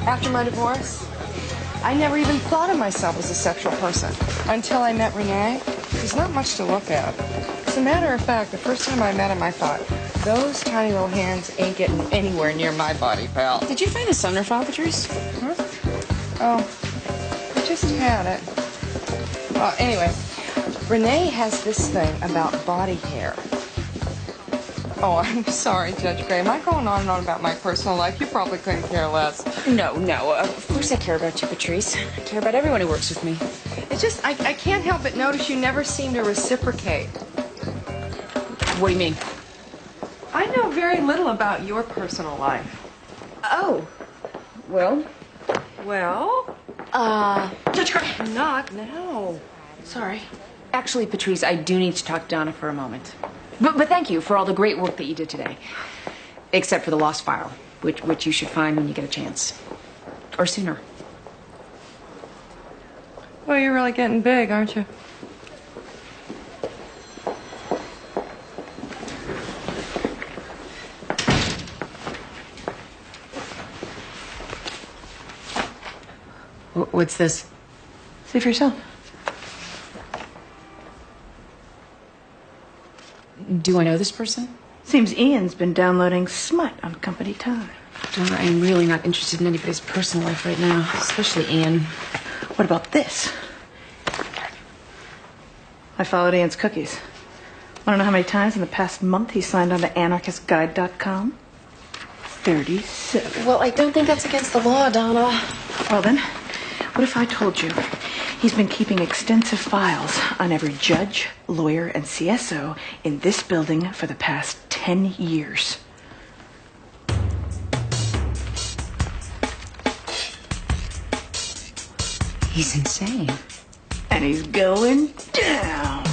After my divorce, I never even thought of myself as a sexual person until I met Renee. He's not much to look at. As a matter of fact, the first time I met him, I thought, those tiny little hands ain't getting anywhere near my body, pal. Did you find a Sumner file, Patrice? Huh? Oh, I just had it. Anyway, Renee has this thing about body hair. Oh, I'm sorry, Judge Gray. Am I going on and on about my personal life? You probably couldn't care less. No. Of course I care about you, Patrice. I care about everyone who works with me. It's just, I can't help but notice you never seem to reciprocate. What do you mean? I know very little about your personal life. Oh. Well? Well? Judge Gray. Not now. Sorry. Actually, Patrice, I do need to talk to Donna for a moment. But thank you for all the great work that you did today. Except for the lost file, which you should find when you get a chance. Or sooner. Well, you're really getting big, aren't you? What's this? See for yourself. Do I know this person? Seems Ian's been downloading smut on company time. Donna, I'm really not interested in anybody's personal life right now, especially Ian. What about this? I followed Ian's cookies. Want to know how many times in the past month he signed on to anarchistguide.com? 37. Well, I don't think that's against the law, Donna. Well then, what if I told you he's been keeping extensive files on every judge, lawyer, and CSO in this building for the past 10 years? He's insane. And he's going down.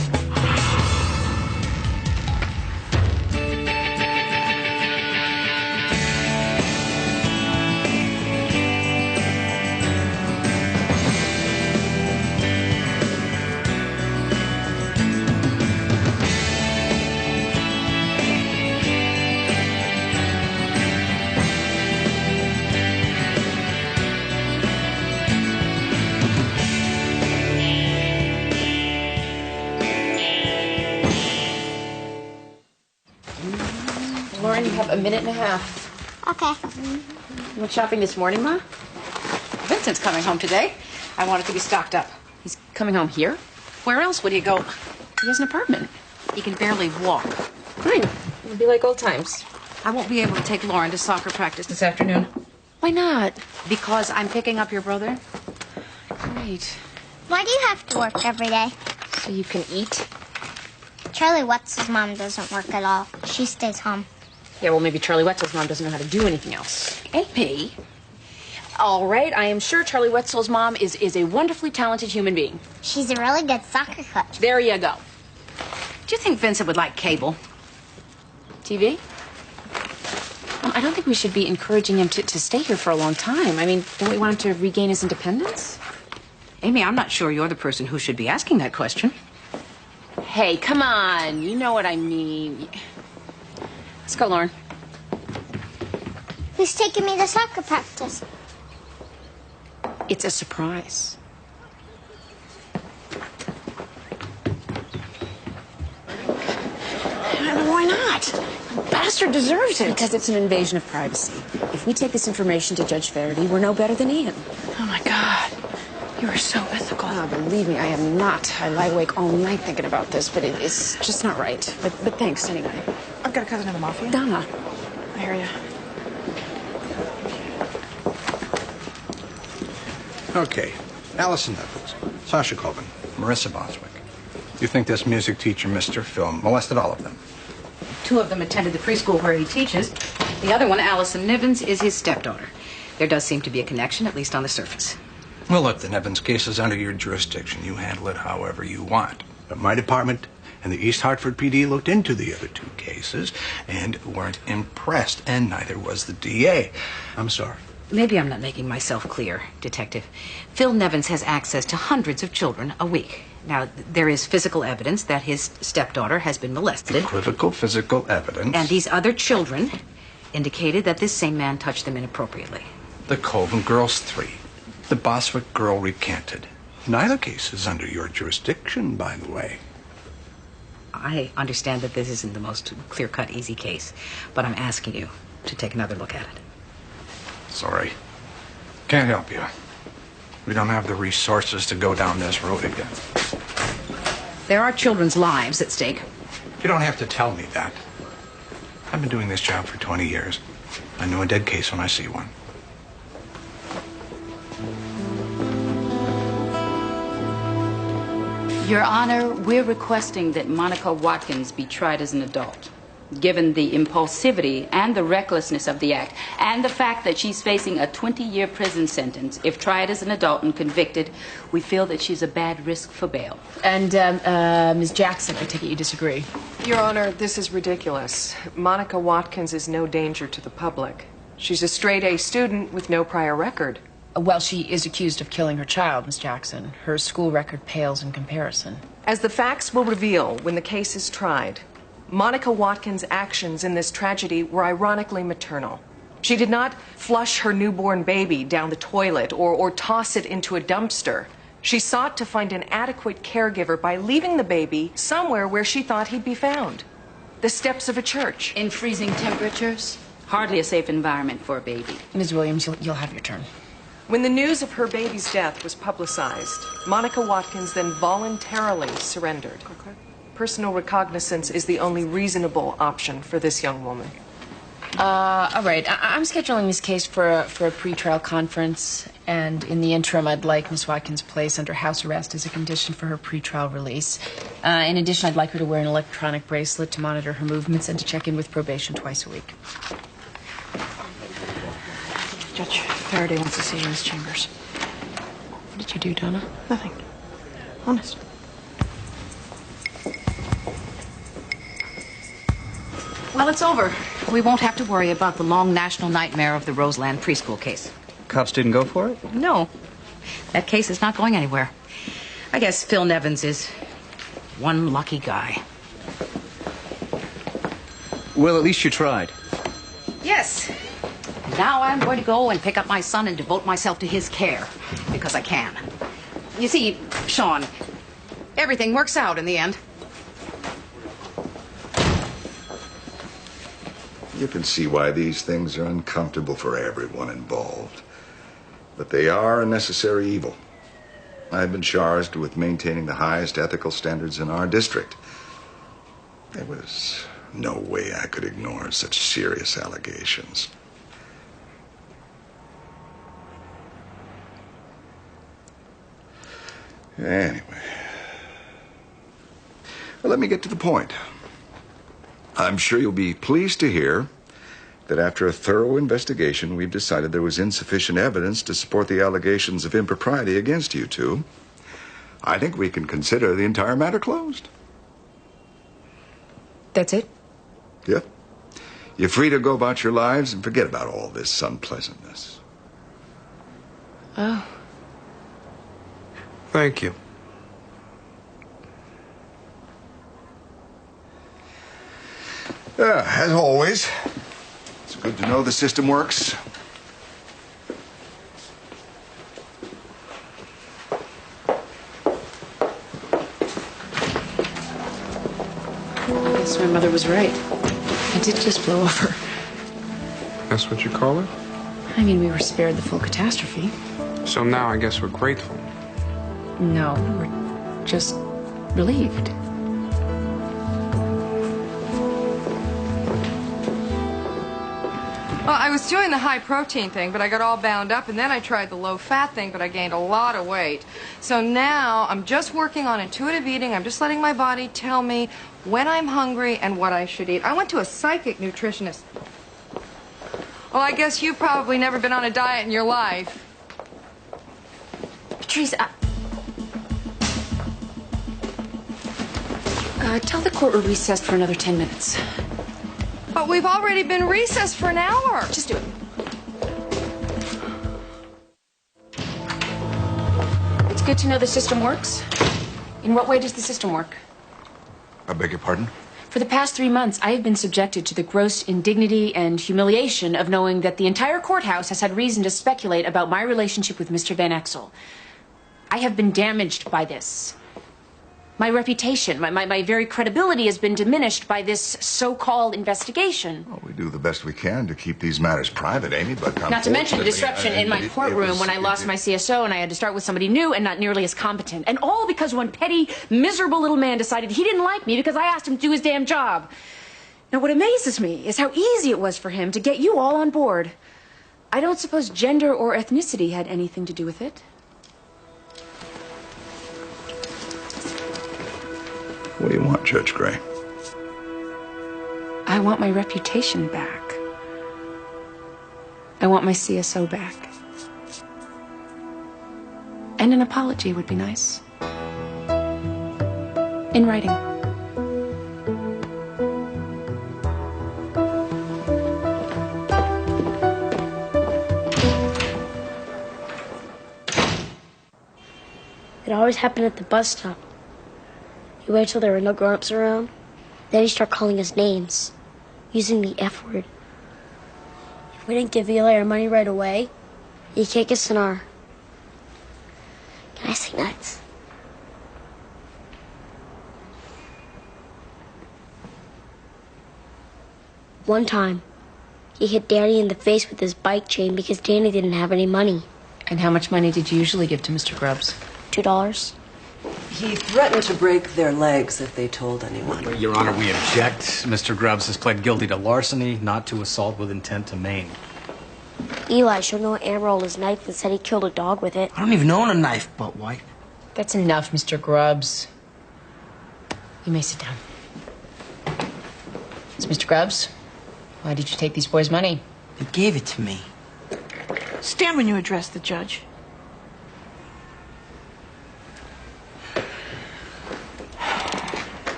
Lauren, you have a minute and a half. Okay. You went shopping this morning, Ma? Vincent's coming home today. I want it to be stocked up. He's coming home here? Where else would he go? He has an apartment. He can barely walk. Fine. It'll be like old times. I won't be able to take Lauren to soccer practice this afternoon. Why not? Because I'm picking up your brother? Great. Why do you have to work every day? So you can eat? Charlie Wetzel's mom doesn't work at all. She stays home. Yeah, well, maybe Charlie Wetzel's mom doesn't know how to do anything else. AP? All right, I am sure Charlie Wetzel's mom is a wonderfully talented human being. She's a really good soccer coach. There you go. Do you think Vincent would like cable? TV? I don't think we should be encouraging him to stay here for a long time. I mean, don't we want him to regain his independence? Amy, I'm not sure you're the person who should be asking that question. Hey, come on. You know what I mean. Let's go, Lauren. Who's taking me to soccer practice? It's a surprise. Why not? The bastard deserves it. Because it's an invasion of privacy. If we take this information to Judge Faraday, we're no better than Ian. Oh, my God. You are so ethical. Oh, believe me, I am not. I lie awake all night thinking about this, but it's just not right. But thanks anyway. I've got a cousin in the mafia. Donna. I hear you. Okay. Allison Evans, Sasha Colvin, Marissa Boswick. You think this music teacher, Mr. Phil, molested all of them? 2 of them attended the preschool where he teaches. The other one, Allison Nivens, is his stepdaughter. There does seem to be a connection, at least on the surface. Well, look, the Nevins case is under your jurisdiction. You handle it however you want. But my department and the East Hartford PD looked into the other 2 cases and weren't impressed, and neither was the DA. I'm sorry. Maybe I'm not making myself clear, Detective. Phil Nevins has access to hundreds of children a week. Now, there is physical evidence that his stepdaughter has been molested. Equivocal physical evidence. And these other children indicated that this same man touched them inappropriately. The Colvin girls 3. The Boswick girl recanted. Neither case is under your jurisdiction, by the way. I understand that this isn't the most clear-cut, easy case, but I'm asking you to take another look at it. Sorry. Can't help you. We don't have the resources to go down this road again. There are children's lives at stake. You don't have to tell me that. I've been doing this job for 20 years. I know a dead case when I see one. Your Honor, we're requesting that Monica Watkins be tried as an adult. Given the impulsivity and the recklessness of the act, and the fact that she's facing a 20-year prison sentence, if tried as an adult and convicted, we feel that she's a bad risk for bail. And, Ms. Jackson, I take it you disagree. Your Honor, this is ridiculous. Monica Watkins is no danger to the public. She's a straight-A student with no prior record. Well, she is accused of killing her child, Ms. Jackson. Her school record pales in comparison. As the facts will reveal when the case is tried, Monica Watkins' actions in this tragedy were ironically maternal. She did not flush her newborn baby down the toilet or toss it into a dumpster. She sought to find an adequate caregiver by leaving the baby somewhere where she thought he'd be found. The steps of a church. In freezing temperatures, hardly a safe environment for a baby. Ms. Williams, you'll have your turn. When the news of her baby's death was publicized, Monica Watkins then voluntarily surrendered. Personal recognizance is the only reasonable option for this young woman. All right. I'm scheduling this case for a pretrial conference, and in the interim, I'd like Ms. Watkins placed under house arrest as a condition for her pretrial release. In addition, I'd like her to wear an electronic bracelet to monitor her movements and to check in with probation twice a week. Judge Faraday wants to see you in his chambers. What did you do, Donna? Nothing. Honest. Well, it's over. We won't have to worry about the long national nightmare of the Roseland preschool case. Cops didn't go for it? No. That case is not going anywhere. I guess Phil Nevins is one lucky guy. Well, at least you tried. Yes. Now I'm going to go and pick up my son and devote myself to his care, because I can. You see, Sean, everything works out in the end. You can see why these things are uncomfortable for everyone involved. But they are a necessary evil. I've been charged with maintaining the highest ethical standards in our district. There was no way I could ignore such serious allegations. Anyway. Well, let me get to the point. I'm sure you'll be pleased to hear that after a thorough investigation, we've decided there was insufficient evidence to support the allegations of impropriety against you two. I think we can consider the entire matter closed. That's it? Yep. You're free to go about your lives and forget about all this unpleasantness. Oh. Thank you. As always, it's good to know the system works. I guess my mother was right. I did just blow over. That's what you call it? I mean, we were spared the full catastrophe. So now I guess we're grateful. No, we're just relieved. Well, I was doing the high protein thing, but I got all bound up, and then I tried the low fat thing, but I gained a lot of weight. So now I'm just working on intuitive eating. I'm just letting my body tell me when I'm hungry and what I should eat. I went to a psychic nutritionist. Well, I guess you've probably never been on a diet in your life. Patrice, tell the court we're recessed for another 10 minutes. But we've already been recessed for an hour. Just do it. It's good to know the system works. In what way does the system work? I beg your pardon? For the past 3 months, I have been subjected to the gross indignity and humiliation of knowing that the entire courthouse has had reason to speculate about my relationship with Mr. Van Exel. I have been damaged by this. My reputation, my very credibility has been diminished by this so-called investigation. Well, we do the best we can to keep these matters private, Amy, but Not to mention the disruption in my courtroom when I lost my CSO and I had to start with somebody new and not nearly as competent. And all because one petty, miserable little man decided he didn't like me because I asked him to do his damn job. Now, what amazes me is how easy it was for him to get you all on board. I don't suppose gender or ethnicity had anything to do with it. What do you want, Judge Gray? I want my reputation back. I want my CSO back. And an apology would be nice. In writing. It always happened at the bus stop. You wait till there were no grown-ups around. Then you start calling us names, using the F word. If we didn't give Eli our money right away, he'd kick us in our... Can I say nuts? One time, he hit Danny in the face with his bike chain because Danny didn't have any money. And how much money did you usually give to Mr. Grubbs? $2. He threatened to break their legs if they told anyone. Your Honor, we object. Mr. Grubbs has pled guilty to larceny, not to assault with intent to maim. Eli showed no ammo on his knife and said he killed a dog with it. I don't even own a knife, butt wipe. That's enough, Mr. Grubbs. You may sit down. So, Mr. Grubbs, why did you take these boys' money? They gave it to me. Stand when you address the judge.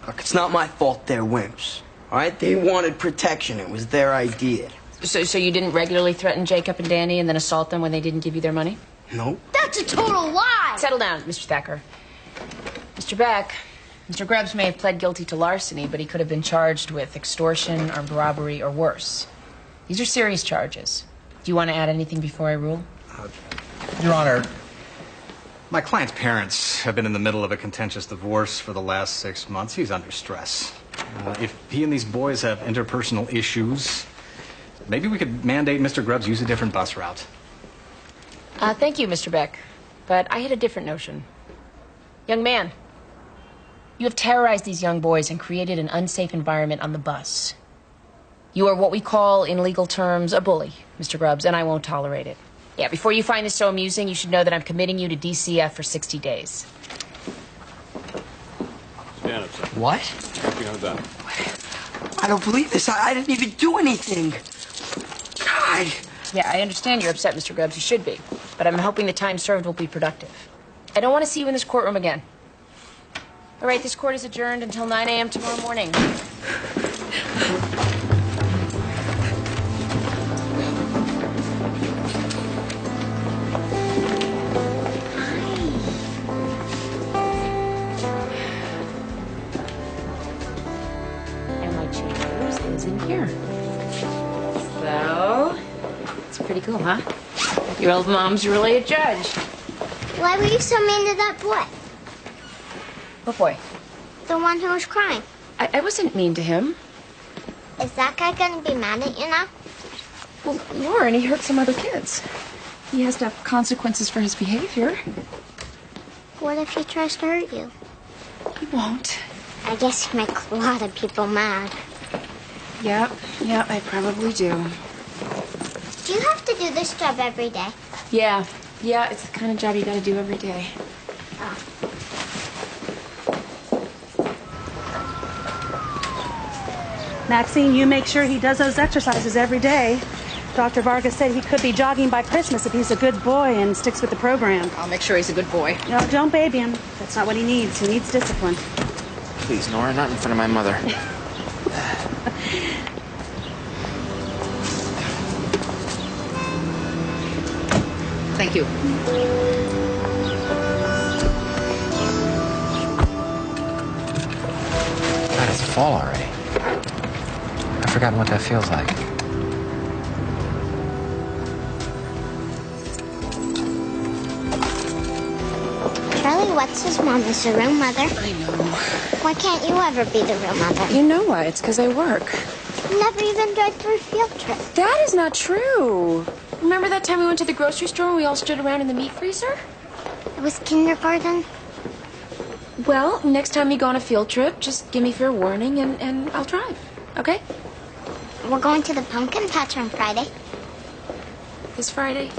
Look, it's not my fault they're wimps. All right? They wanted protection. It was their idea. So you didn't regularly threaten Jacob and Danny and then assault them when they didn't give you their money? Nope. That's a total lie! Settle down, Mr. Thacker. Mr. Beck, Mr. Grubbs may have pled guilty to larceny, but he could have been charged with extortion, armed robbery, or worse. These are serious charges. Do you want to add anything before I rule? Your Honor, my client's parents have been in the middle of a contentious divorce for the last 6 months. He's under stress. If he and these boys have interpersonal issues, maybe we could mandate Mr. Grubbs use a different bus route. Thank you, Mr. Beck. But I had a different notion. Young man, you have terrorized these young boys and created an unsafe environment on the bus. You are what we call, in legal terms, a bully, Mr. Grubbs, and I won't tolerate it. Yeah, before you find this so amusing, you should know that I'm committing you to DCF for 60 days. Stand up, sir. What? Behind that. I don't believe this. I didn't even do anything. God. Yeah, I understand you're upset, Mr. Grubbs. You should be. But I'm hoping the time served will be productive. I don't want to see you in this courtroom again. All right, this court is adjourned until 9 a.m. tomorrow morning. And my chambers is in here. So, it's pretty cool, huh? Your old mom's really a judge. Why were you so mean to that boy? What boy? The one who was crying. I wasn't mean to him. Is that guy gonna be mad at you now? Well, Lauren, he hurt some other kids. He has to have consequences for his behavior. What if he tries to hurt you? He won't. I guess you make a lot of people mad. Yeah, I probably do. Do you have to do this job every day? Yeah, it's the kind of job you gotta do every day. Oh. Maxine, you make sure he does those exercises every day. Dr. Vargas said he could be jogging by Christmas if he's a good boy and sticks with the program. I'll make sure he's a good boy. No, don't baby him. That's not what he needs. He needs discipline. Please, Nora, not in front of my mother. Thank you. That is fall already. I've forgotten what that feels like. Charlie Wetzel's mom is the real mother. I know. Why can't you ever be the real mother? You know why? It's because I work. You never even drive for a field trip. That is not true. Remember that time we went to the grocery store and we all stood around in the meat freezer? It was kindergarten. Well, next time you go on a field trip, just give me fair warning and I'll drive, okay? We're going to the pumpkin patch on Friday. This Friday?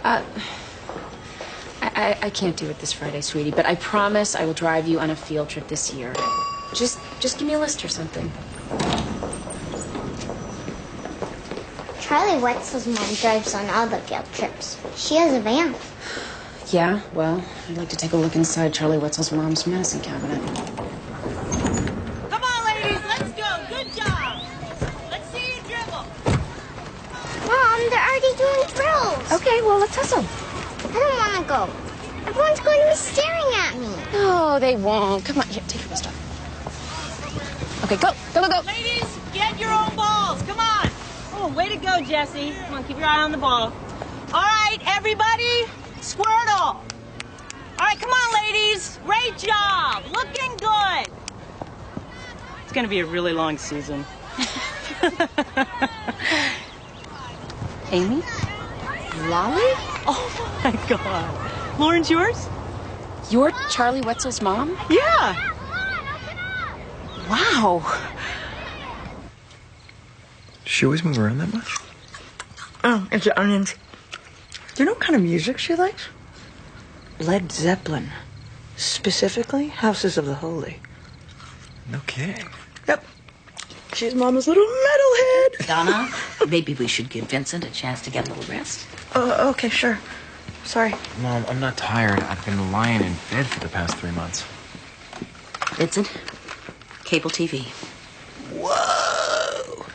I can't do it this Friday, sweetie, but I promise I will drive you on a field trip this year. Just give me a list or something. Charlie Wetzel's mom drives on all the field trips. She has a van. Yeah, well, I'd like to take a look inside Charlie Wetzel's mom's medicine cabinet. Come on, ladies, let's go. Good job. Let's see you dribble. Mom, they're already doing drills. Okay, well, let's hustle. I don't want to go. Everyone's going to be staring at me. No, they won't. Come on, here, take your vest off. Okay, go. Ladies, get your own balls. Come on. Oh, way to go, Jesse. Come on, keep your eye on the ball. All right, everybody, Squirtle. All right, come on, ladies. Great job. Looking good. It's going to be a really long season. Amy? Lolly? Oh, my God. Lauren's yours? You're Charlie Wetzel's mom? Yeah. Wow. Does she always move around that much? Oh, it's the onions. Do you know what kind of music she likes? Led Zeppelin. Specifically, Houses of the Holy. No kidding. Yep. She's Mama's little metalhead. Donna, maybe we should give Vincent a chance to get a little rest. Oh, okay, sure. Sorry. Mom, I'm not tired. I've been lying in bed for the past 3 months. Vincent, cable TV. Whoa!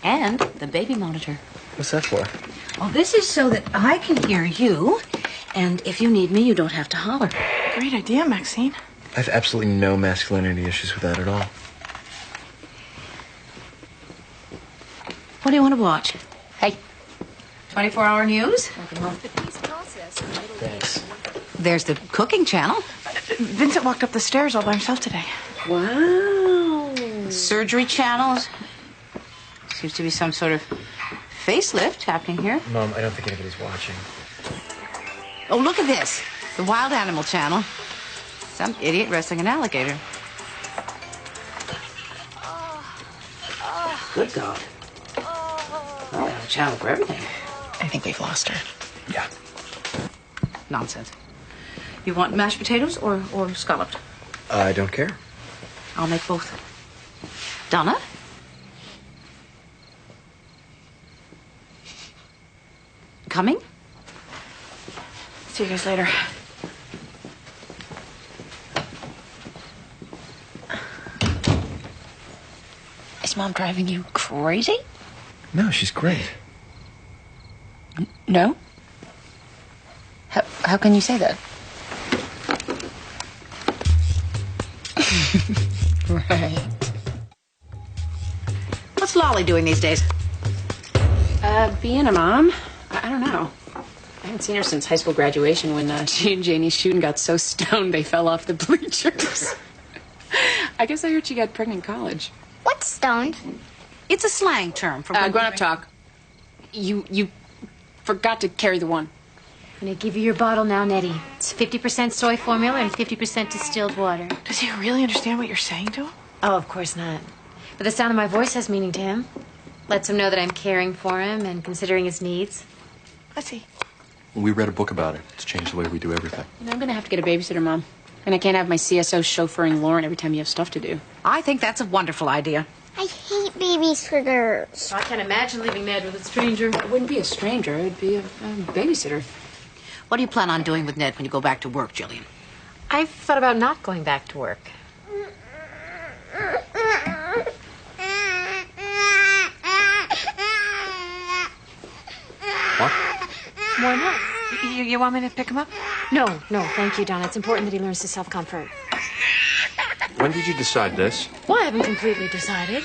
And the baby monitor. What's that for? Well, this is so that I can hear you, and if you need me, you don't have to holler. Great idea, Maxine. I have absolutely no masculinity issues with that at all. What do you want to watch? Hey, 24-hour news? Thanks. There's the cooking channel. Vincent walked up the stairs all by himself today. Wow. Surgery channels. Seems to be some sort of facelift happening here. Mom, I don't think anybody's watching. Oh, look at this. The Wild Animal Channel. Some idiot wrestling an alligator. Good God. Oh, we have a channel for everything. I think we've lost her. Yeah. Nonsense. You want mashed potatoes or scalloped? I don't care. I'll make both. Donna? Coming? See you guys later. Is Mom driving you crazy? No, she's great. No? How can you say that? Right. What's Lolly doing these days? Being a mom? I don't know. I haven't seen her since high school graduation when she and Janie Shooten got so stoned they fell off the bleachers. I guess I heard she got pregnant in college. What's stoned? It's a slang term for grown-up talk. You forgot to carry the one. I'm gonna give you your bottle now, Nettie. It's 50% soy formula and 50% distilled water. Does he really understand what you're saying to him? Oh, of course not. But the sound of my voice has meaning to him. Lets him know that I'm caring for him and considering his needs. I see. We read a book about it. It's changed the way we do everything. You know, I'm gonna have to get a babysitter, Mom. And I can't have my CSO chauffeuring Lauren every time you have stuff to do. I think that's a wonderful idea. I hate babysitters. I can't imagine leaving Ned with a stranger. It wouldn't be a stranger. It'd be a babysitter. What do you plan on doing with Ned when you go back to work, Jillian? I've thought about not going back to work. What? Why not? You want me to pick him up? No, thank you, Donna. It's important that he learns to self-comfort. When did you decide this? Well, I haven't completely decided.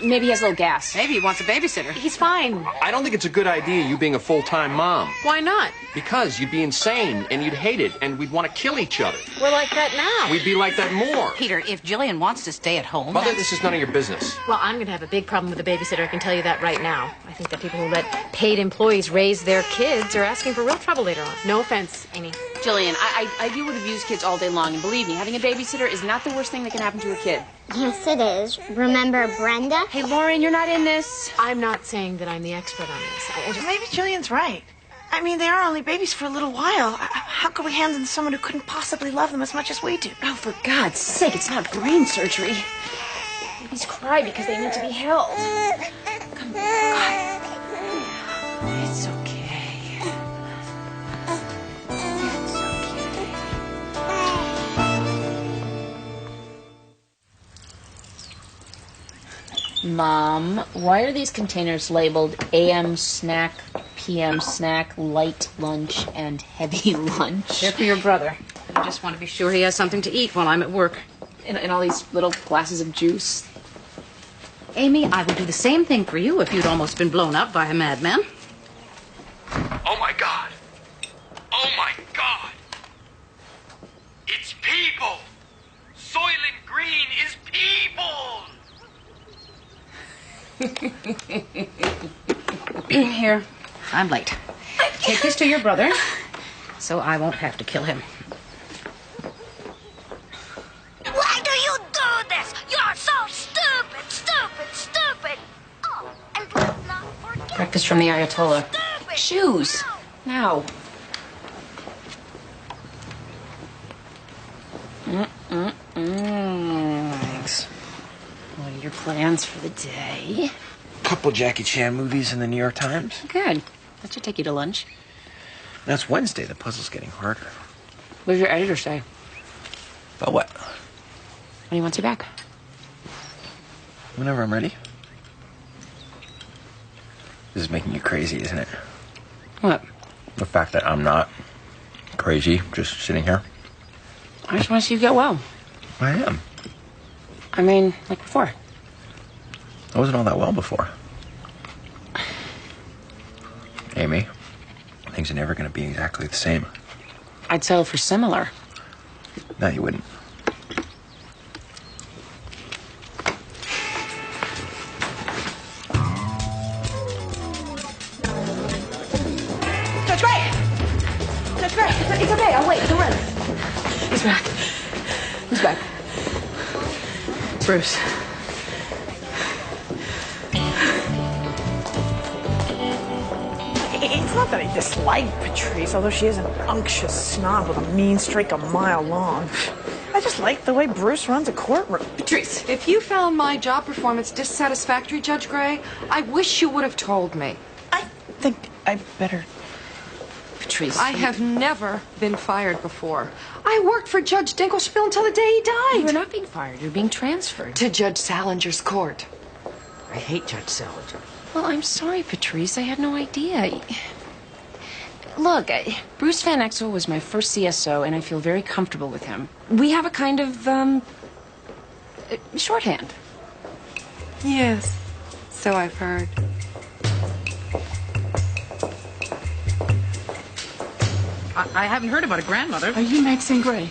Maybe he has a little gas. Maybe he wants a babysitter. He's fine. I don't think it's a good idea, you being a full-time mom. Why not? Because you'd be insane, and you'd hate it, and we'd want to kill each other. We're like that now. We'd be like that more. Peter, if Jillian wants to stay at home... Mother, this is none of your business. Well, I'm going to have a big problem with the babysitter. I can tell you that right now. I think that people who let paid employees raise their kids are asking for real trouble later on. No offense, Amy. Jillian, I deal with abused kids all day long, and believe me, having a babysitter is not the worst thing that can happen to a kid. Yes, it is. Remember Brenda? Hey, Lauren, you're not in this. I'm not saying that I'm the expert on this. Maybe Jillian's right. I mean, they are only babies for a little while. How could we hand them to someone who couldn't possibly love them as much as we do? Oh, for God's sake, it's not brain surgery. Babies cry because they need to be held. Come on. It's okay. Mom, why are these containers labeled AM snack, PM snack, light lunch, and heavy lunch? They're for your brother. I just want to be sure he has something to eat while I'm at work. And all these little glasses of juice. Amy, I would do the same thing for you if you'd almost been blown up by a madman. Oh, my God. Oh, my God. It's people. Soylent Green is people. Here, I'm late. Take this to your brother so I won't have to kill him. Why do you do this? You're so stupid, stupid, stupid. Oh, and let's not forget. Breakfast from the Ayatollah. Shoes. Now. Thanks. What are your plans for the day? Couple Jackie Chan movies in the New York Times. Good. That should take you to lunch. Now it's Wednesday. The puzzle's getting harder. What does your editor say? About what? When he wants you back. Whenever I'm ready. This is making you crazy, isn't it? What? The fact that I'm not crazy, just sitting here. I just want to see you get well. I am. I mean, like before. I wasn't all that well before. Amy, things are never going to be exactly the same. I'd settle for similar. No, you wouldn't. Judge Gray! Judge Gray, it's okay. I'll wait. Don't run. He's back. He's back. Bruce. It's not that I dislike Patrice, although she is an unctuous snob with a mean streak a mile long. I just like the way Bruce runs a courtroom. Patrice, if you found my job performance dissatisfactory, Judge Gray, I wish you would have told me. I think I better... Patrice. I have never been fired before. I worked for Judge Dinkelspiel until the day he died. You're not being fired. You're being transferred. To Judge Salinger's court. I hate Judge Salinger. Well, I'm sorry, Patrice. I had no idea. Look, Bruce Van Exel was my first CSO, and I feel very comfortable with him. We have a kind of, shorthand. Yes, so I've heard. I haven't heard about a grandmother. Are you Maxine Gray?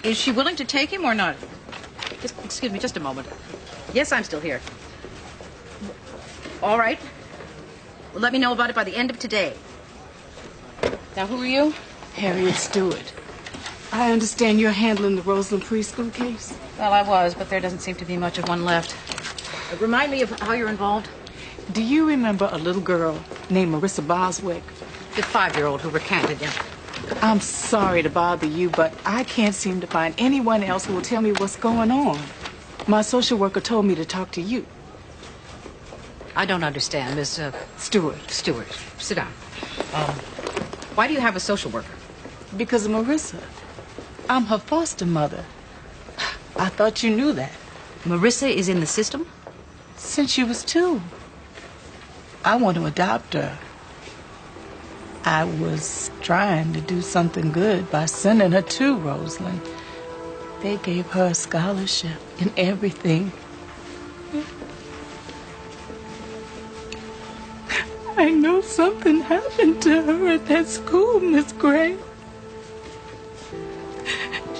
Is she willing to take him or not? Excuse me, just a moment. Yes, I'm still here. All right. Well, let me know about it by the end of today. Now, who are you? Harriet Stewart. I understand you're handling the Roseland preschool case? Well, I was, but there doesn't seem to be much of one left. Remind me of how you're involved. Do you remember a little girl named Marissa Boswick? The 5-year-old who recanted you. I'm sorry to bother you, but I can't seem to find anyone else who will tell me what's going on. My social worker told me to talk to you. I don't understand, Miss... Stewart. Stewart. Sit down. Why do you have a social worker? Because of Marissa. I'm her foster mother. I thought you knew that. Marissa is in the system? Since she was 2. I want to adopt her. I was trying to do something good by sending her to Roseland. They gave her a scholarship and everything. I know something happened to her at that school, Miss Gray.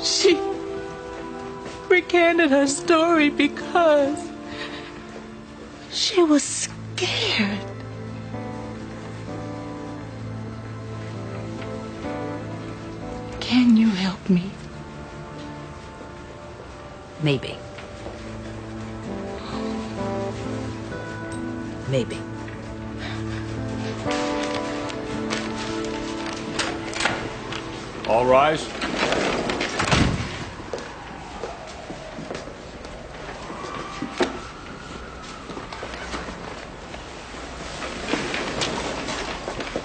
She recanted her story because she was scared. Can you help me? Maybe. Maybe. All rise.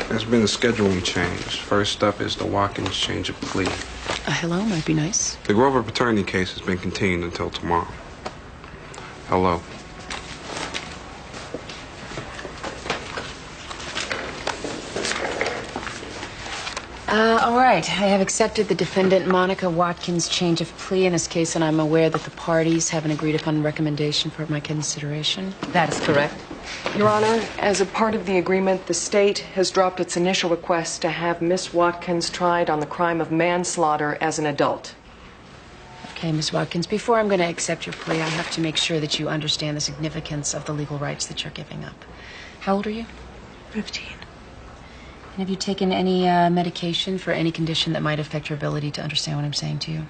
There's been a scheduling change. First up is the Watkins change of plea. A hello might be nice. The Grover paternity case has been continued until tomorrow. Hello. All right. I have accepted the defendant Monica Watkins' change of plea in this case, and I'm aware that the parties have an agreed upon recommendation for my consideration. That is correct. Your Honor, as a part of the agreement, the state has dropped its initial request to have Miss Watkins tried on the crime of manslaughter as an adult. Okay, Ms. Watkins, before I'm going to accept your plea, I have to make sure that you understand the significance of the legal rights that you're giving up. How old are you? 15. And have you taken any medication for any condition that might affect your ability to understand what I'm saying to you?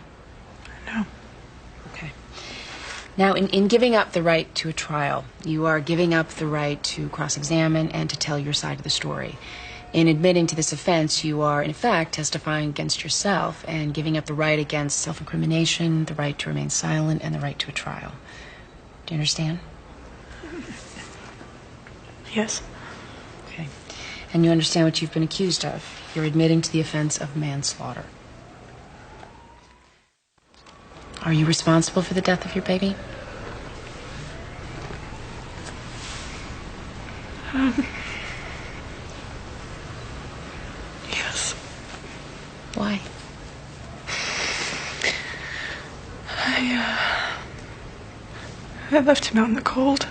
No. Okay. Now, in giving up the right to a trial, you are giving up the right to cross-examine and to tell your side of the story. In admitting to this offense, you are, in fact, testifying against yourself and giving up the right against self-incrimination, the right to remain silent, and the right to a trial. Do you understand? Yes. Okay. And you understand what you've been accused of. You're admitting to the offense of manslaughter. Are you responsible for the death of your baby? Yes. Why? I left him out in the cold.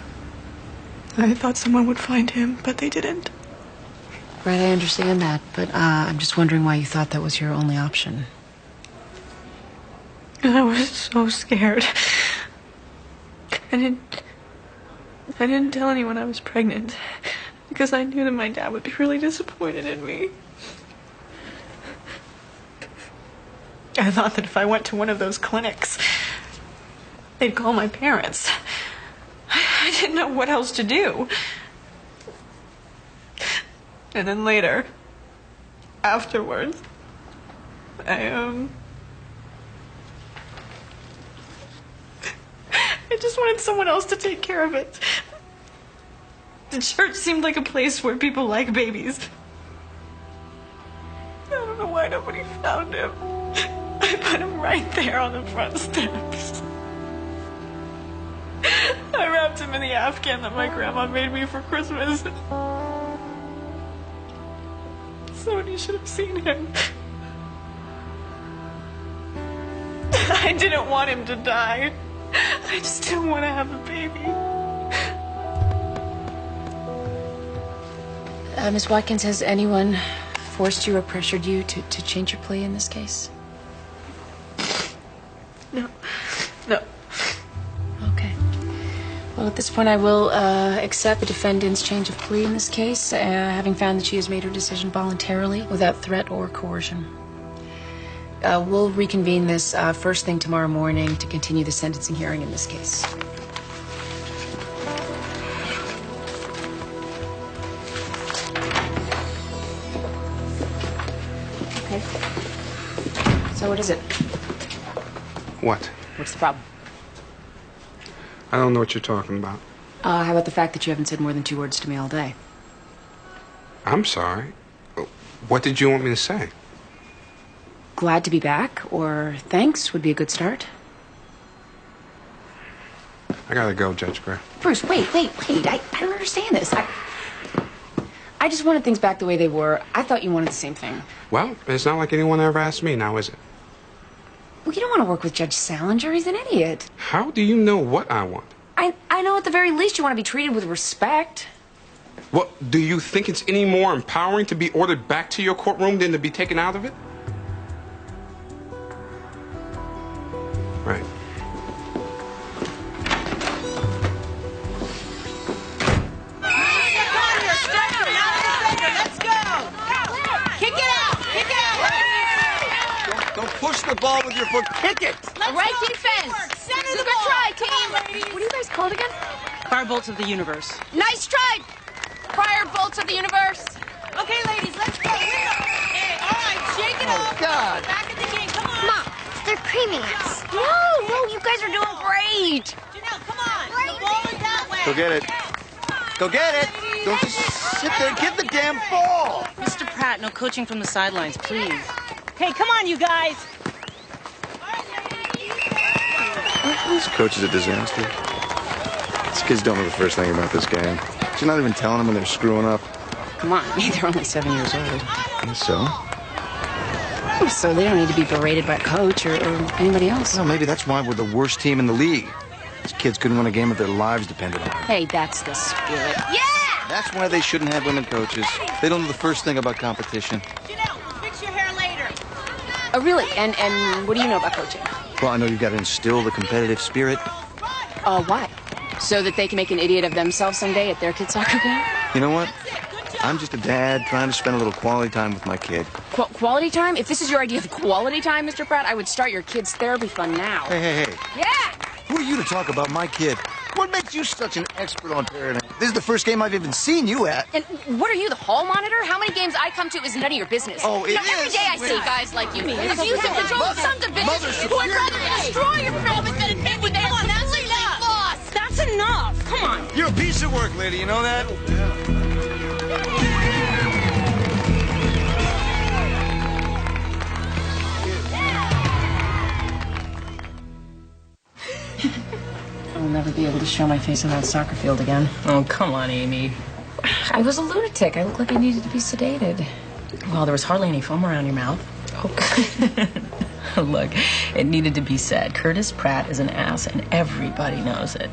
I thought someone would find him, but they didn't. Right, I understand that, but I'm just wondering why you thought that was your only option. I was so scared. I didn't tell anyone I was pregnant because I knew that my dad would be really disappointed in me. I thought that if I went to one of those clinics, they'd call my parents. I didn't know what else to do. And then later, afterwards, I just wanted someone else to take care of it. The church seemed like a place where people like babies. I don't know why nobody found him. I put him right there on the front steps. I wrapped him in the Afghan that my grandma made me for Christmas. Somebody should have seen him. I didn't want him to die. I just didn't want to have a baby. Ms. Watkins, has anyone forced you or pressured you to change your plea in this case? No. No. Okay. Well, at this point, I will accept the defendant's change of plea in this case, having found that she has made her decision voluntarily without threat or coercion. We'll reconvene this first thing tomorrow morning to continue the sentencing hearing in this case. Okay. So what is it? What? What's the problem? I don't know what you're talking about. How about the fact that you haven't said more than 2 words to me all day? I'm sorry. What did you want me to say? Glad to be back, or thanks would be a good start. I gotta go, Judge Gray. Bruce, wait. I don't understand this. I just wanted things back the way they were. I thought you wanted the same thing. Well, it's not like anyone ever asked me now, is it? Well, you don't want to work with Judge Salinger. He's an idiot. How do you know what I want? I know at the very least you want to be treated with respect. What, do you think it's any more empowering to be ordered back to your courtroom than to be taken out of it? Right. Let's go! Kick it out! Kick it out! Don't push the ball with your foot. Kick it! Right defense. Center the Good ball. try, team. Come on, ladies. What are you guys called again? Firebolts of the universe. Nice try. Fire bolts of the universe. Okay, ladies, let's go. Hey, all right, shake it off. God. Back in the game. Come on. Mom, they're creaming us. No, you guys are doing great. Janelle, come on. The ball is that way. Go get it. Go get it. Don't just sit there. Get the damn ball. Mr. Pratt, no coaching from the sidelines, please. Hey, come on, you guys. This coach is a disaster. These kids don't know the first thing about this game. You're not even telling them when they're screwing up. Come on, they're only 7 years old. And so? So they don't need to be berated by a coach or anybody else. No, maybe that's why we're the worst team in the league. These kids couldn't win a game if their lives depended on it. Hey, that's the spirit. Yeah! That's why they shouldn't have women coaches. They don't know the first thing about competition. Janelle, we'll fix your hair later. Oh, really? And what do you know about coaching? Well, I know you've got to instill the competitive spirit. Why? So that they can make an idiot of themselves someday at their kid's soccer game? You know what? I'm just a dad trying to spend a little quality time with my kid. Quality time? If this is your idea of quality time, Mr. Pratt, I would start your kid's therapy fund now. Hey. Yeah! Who are you to talk about my kid? What makes you such an expert on parenting? This is the first game I've even seen you at. And what are you, the hall monitor? How many games I come to is none of your business. Oh, it Every is. day I see guys like you. Abuse and control sons of bitches who would rather destroy your family than admit when they are completely lost. That's enough. Come on. You're a piece of work, lady. You know that? I'll never be able to show my face on that soccer field again. Oh, come on, Amy. I was a lunatic. I looked like I needed to be sedated. Well, there was hardly any foam around your mouth. Oh. Look, it needed to be said. Curtis Pratt is an ass, and everybody knows it.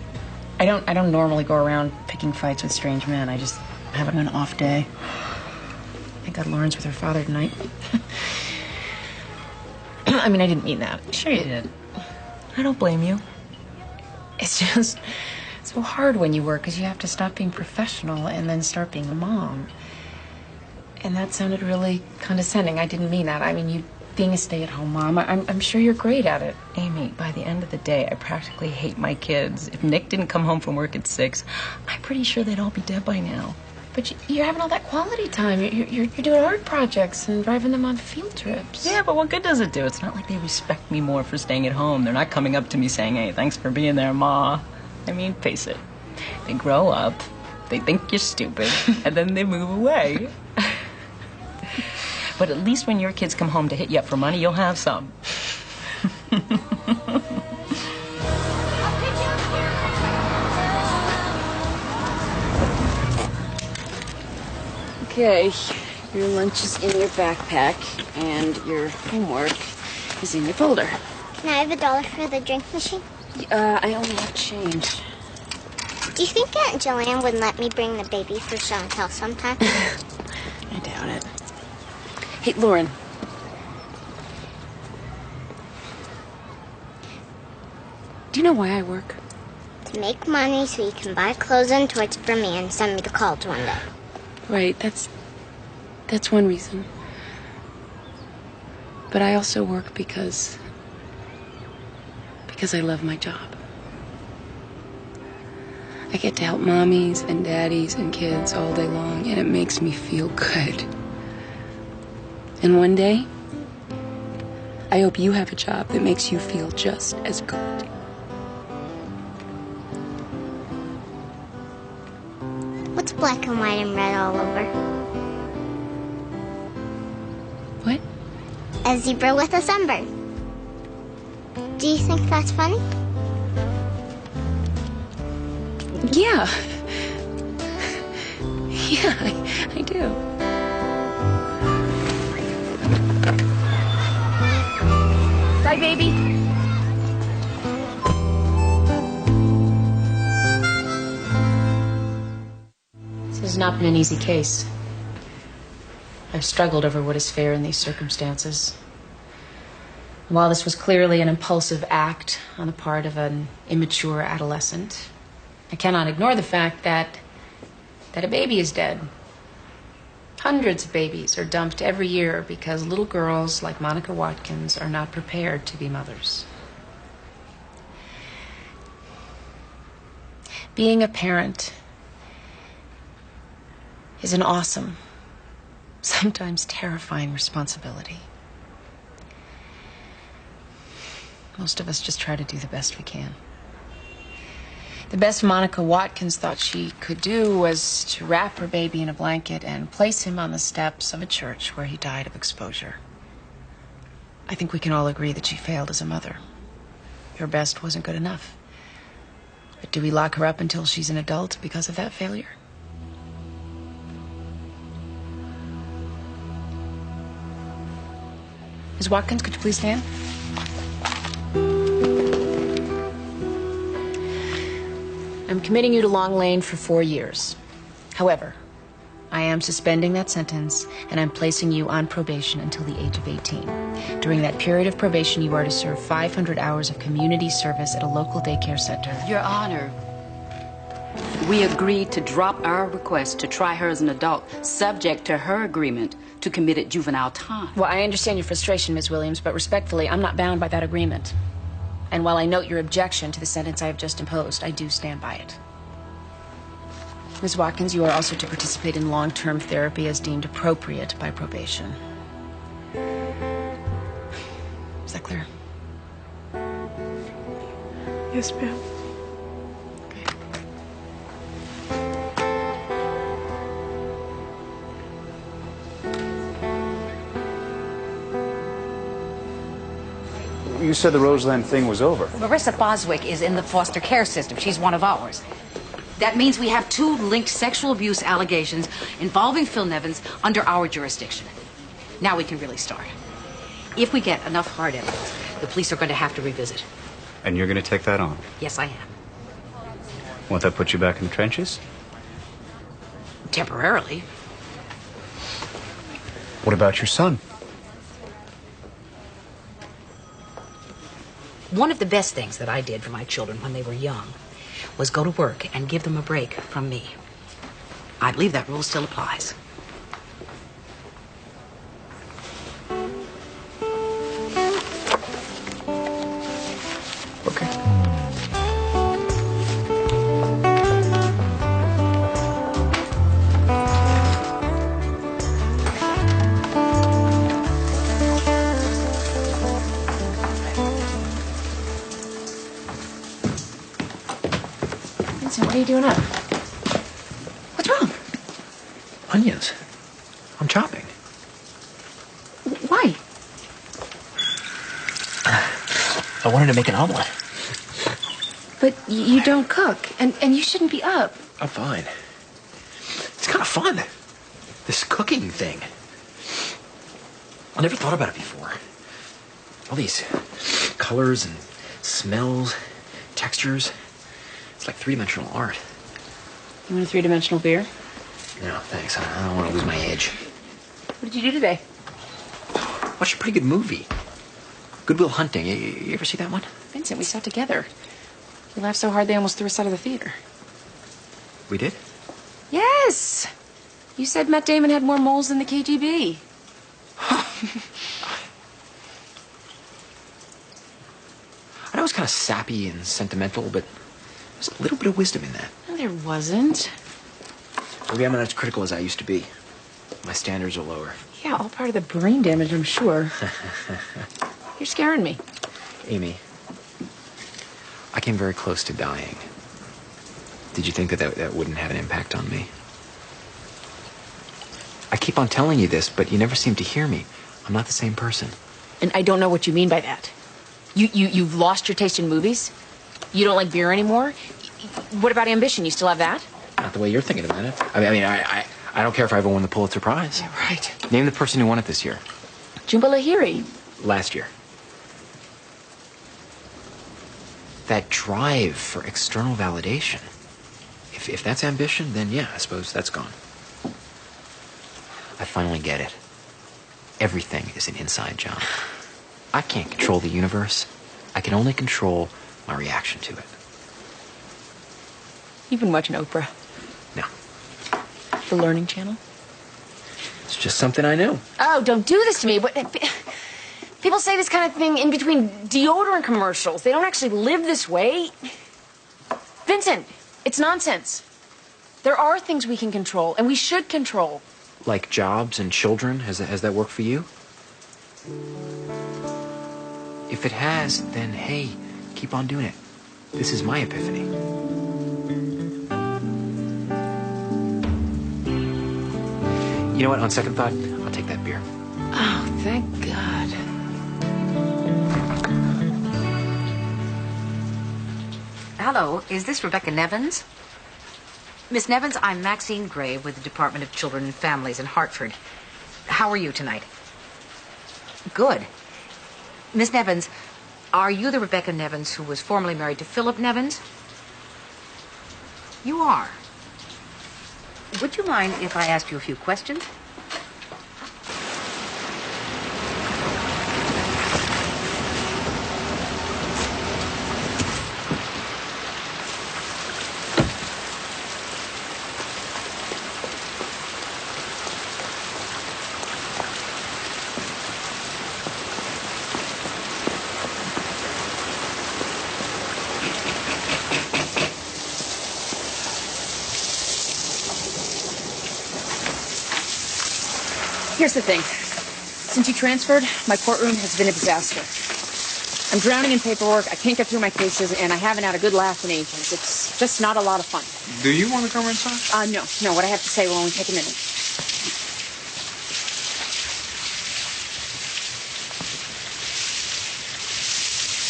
I don't normally go around picking fights with strange men. I just having an off day. I got Lauren's with her father tonight. I mean, I didn't mean that. Sure you did. I don't blame you. It's just so hard when you work because you have to stop being professional and then start being a mom. And that sounded really condescending. I didn't mean that. I mean, you being a stay-at-home mom, I'm sure you're great at it. Amy, by the end of the day, I practically hate my kids. If Nick didn't come home from work at 6, I'm pretty sure they'd all be dead by now. But you're having all that quality time. You're doing art projects and driving them on field trips. Yeah, but what good does it do? It's not like they respect me more for staying at home. They're not coming up to me saying, hey, thanks for being there, Ma. I mean, face it. They grow up, they think you're stupid, and then they move away. But at least when your kids come home to hit you up for money, you'll have some. Okay, your lunch is in your backpack, and your homework is in your folder. Can I have $1 for the drink machine? I only have change. Do you think Aunt Joanne would let me bring the baby for show and tell sometime? I doubt it. Hey, Lauren. Do you know why I work? To make money so you can buy clothes and toys for me and send me to college one day. Right, that's one reason. But I also work because I love my job. I get to help mommies and daddies and kids all day long, and it makes me feel good. And one day, I hope you have a job that makes you feel just as good. What's black and white and red all over? What? A zebra with a sunburn. Do you think that's funny? Yeah. Yeah, I do. Hi, baby. This has not been an easy case. I've struggled over what is fair in these circumstances. While this was clearly an impulsive act on the part of an immature adolescent, I cannot ignore the fact that a baby is dead. Hundreds of babies are dumped every year because little girls like Monica Watkins are not prepared to be mothers. Being a parent is an awesome, sometimes terrifying responsibility. Most of us just try to do the best we can. The best Monica Watkins thought she could do was to wrap her baby in a blanket and place him on the steps of a church where he died of exposure. I think we can all agree that she failed as a mother. Her best wasn't good enough. But do we lock her up until she's an adult because of that failure? Ms. Watkins, could you please stand? I'm committing you to Long Lane for 4 years. However, I am suspending that sentence, and I'm placing you on probation until the age of 18. During that period of probation, you are to serve 500 hours of community service at a local daycare center. Your Honor, we agreed to drop our request to try her as an adult, subject to her agreement to committed juvenile time. Well, I understand your frustration, Ms. Williams, but respectfully, I'm not bound by that agreement. And while I note your objection to the sentence I have just imposed, I do stand by it. Ms. Watkins, you are also to participate in long-term therapy as deemed appropriate by probation. Is that clear? Yes, ma'am. You said the Roseland thing was over. Marissa Boswick is in the foster care system. She's one of ours. That means we have 2 linked sexual abuse allegations involving Phil Nevins under our jurisdiction. Now we can really start. If we get enough hard evidence, the police are going to have to revisit. And you're going to take that on? Yes, I am. Won't that put you back in the trenches? Temporarily. What about your son? One of the best things that I did for my children when they were young was go to work and give them a break from me. I believe that rule still applies. Okay. What are you doing up? What's wrong? Onions. I'm chopping. Why? I wanted to make an omelet. But you don't cook, and you shouldn't be up. I'm fine. It's kind of fun. This cooking thing. I never thought about it before. All these colors and smells, textures. It's like 3-dimensional art. You want a 3-dimensional beer? No, thanks. I don't want to lose my edge. What did you do today? Watched a pretty good movie. Good Will Hunting. You ever see that one? Vincent, we saw it together. You laughed so hard they almost threw us out of the theater. We did? Yes! You said Matt Damon had more moles than the KGB. I know it was kind of sappy and sentimental, but there's a little bit of wisdom in that. No, there wasn't. Maybe I'm not as critical as I used to be. My standards are lower. Yeah, all part of the brain damage, I'm sure. You're scaring me. Amy, I came very close to dying. Did you think that wouldn't have an impact on me? I keep on telling you this, but you never seem to hear me. I'm not the same person. And I don't know what you mean by that. You've lost your taste in movies? You don't like beer anymore? What about ambition? You still have that? Not the way you're thinking about it. I don't care if I ever won the Pulitzer Prize. Yeah, right. Name the person who won it this year. Jhumpa Lahiri. Last year. that drive for external validation. If that's ambition, then yeah, I suppose that's gone. I finally get it. Everything is an inside job. I can't control the universe. I can only control my reaction to it. You've been watching Oprah? No. The Learning Channel? It's just something I knew. Oh, don't do this to me. People say this kind of thing in between deodorant commercials. They don't actually live this way. Vincent, it's nonsense. There are things we can control, and we should control. Like jobs and children? Has that worked for you? If it has, then hey, keep on doing it. This is my epiphany. You know what? On second thought, I'll take that beer. Oh, thank God. Hello, is this Rebecca Nevins? Miss Nevins, I'm Maxine Gray with the Department of Children and Families in Hartford. How are you tonight? Good. Miss Nevins, are you the Rebecca Nevins who was formerly married to Philip Nevins? You are. Would you mind if I asked you a few questions? Here's the thing. Since you transferred, my courtroom has been a disaster. I'm drowning in paperwork, I can't get through my cases, and I haven't had a good laugh in ages. It's just not a lot of fun. Do you want to come inside? No. What I have to say will only take a minute.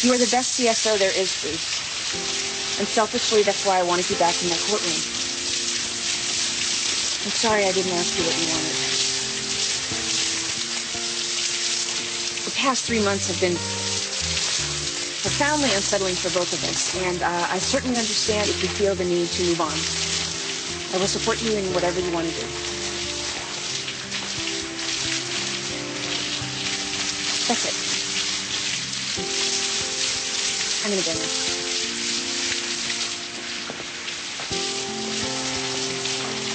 You are the best CSO there is, Bruce. And selfishly, that's why I wanted you back in my courtroom. I'm sorry I didn't ask you what you wanted. The past 3 months have been profoundly unsettling for both of us, and I certainly understand if you feel the need to move on. I will support you in whatever you want to do. That's it. I'm gonna get in.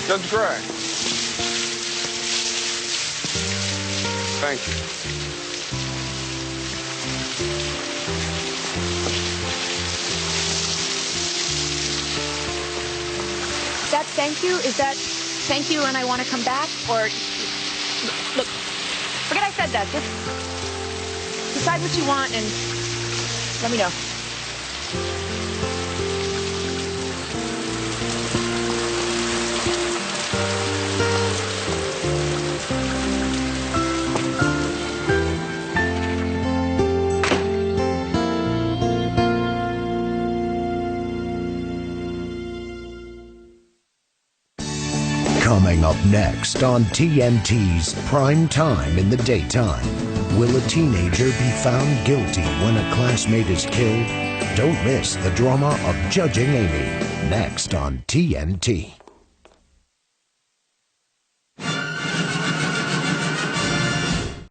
Judge Gray. Thank you. That thank you? Is that thank you and I want to come back? Or, look, forget I said that. Just decide what you want and let me know. Coming up next on TNT's Prime Time in the Daytime. Will a teenager be found guilty when a classmate is killed? Don't miss the drama of Judging Amy. Next on TNT.